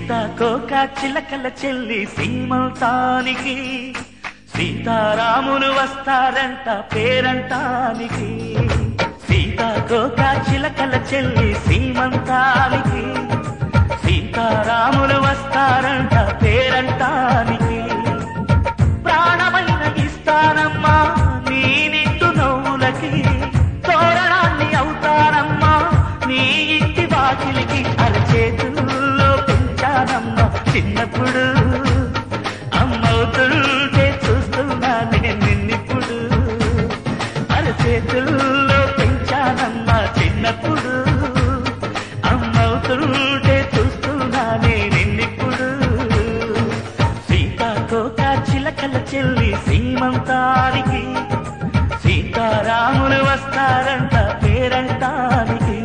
సీతాకోక చిలకల చెల్లి సీమంతానికి సీతారాములు వస్తారంట పేరంటానికి. సీతాకోక చిలకల చెల్లి సీమంతానికి సీతారాములు వస్తారంట పేరంటానికి. ప్రాణమైన ఇస్తానమ్మా నీ నిండు నవ్వులకి, తోరణాన్ని అవుతానమ్మా నీ ఇంటి వాకిలికి. అరచేతుల్లో పెంచానమ్మా చిన్నప్పుడు, అమ్మవుతుంటే చూస్తున్నా నేను నిన్నిప్పుడు. అరచేతుల్లో పెంచానమ్మా చిన్నప్పుడు, అమ్మవుతుంటే చూస్తున్నా నేను నిన్నిప్పుడు. సీతాకోక చిలకల చెల్లి సీమంతానికి సీతారాములు వస్తారంట పేరంటానికి.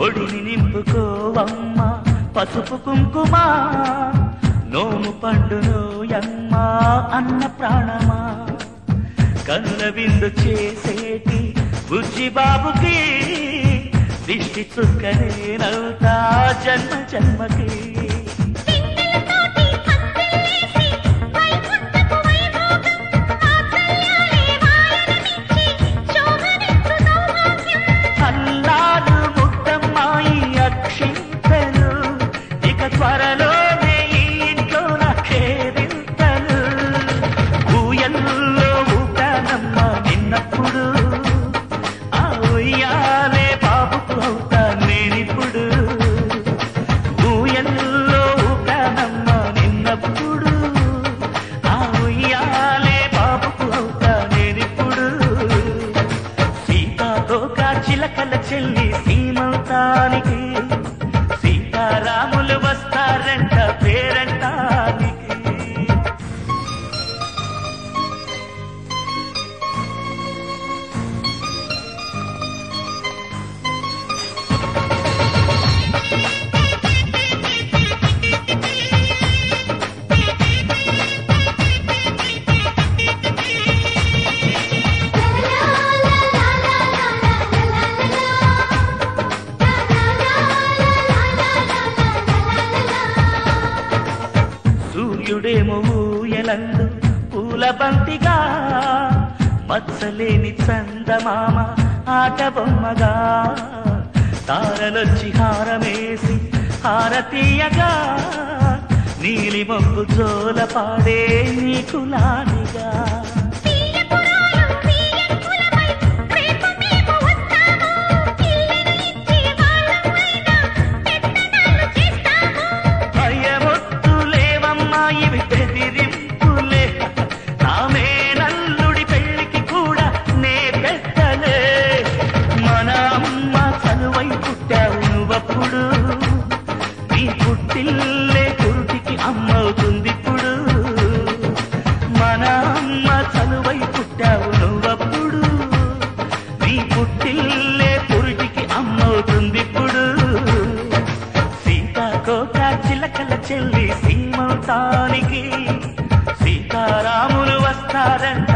ఒడిని నింపుకోవమ్మ పసుపు కుంకుమ, నోము పండును యమ్మ అన్న ప్రాణమా. కనుల విందు చేసేటి బుజ్జి బాబుకి దిష్టి చుక్కనేనవుతా జన్మ జన్మకి. త్వరలోనే ఈ ఇంట్లో నాకేదింతలు, ఊయల్లో ఊపానమ్మ నిన్నప్పుడు, ఆ ఉయ్యాలే బాబుకు అవుతా నేనిప్పుడు. ఊయల్లో ఊపానమ్మ నిన్నప్పుడు, ఆ ఉయ్యాలే బాబుకు అవుతా నేనిప్పుడు. సీతాకోక చిలకల చెల్లి సీమంతానికి సీతారాములు వస్తారంట పేరంటానికి. సూర్యుడేమో ఊయలందు పూల బంతిగా, మచ్చలేని చందమామ ఆట బొమ్మగా. తారలొచ్చి హారమేసి హారతీయగా, నీలి మొగ్గు జోల పాడే నీకులానిగా. ఇవి బెదిరింపులే, నామే నల్లుడి పెళ్లికి కూడా నే పెట్టలే. మన అమ్మ చనువై పుట్టావు నువ్వప్పుడు, నీ పుట్టిల్లే కురుటికి అమ్మవుతుందిప్పుడు. మన అమ్మ చనువై పుట్టావు నువ్వప్పుడు, నీ పుట్టిల్లే కురుటికి అమ్మవుతుందిప్పుడు. సీతాకోక చిలకల చెల్లి సీమంతానికి సీతారాములు వస్తారంట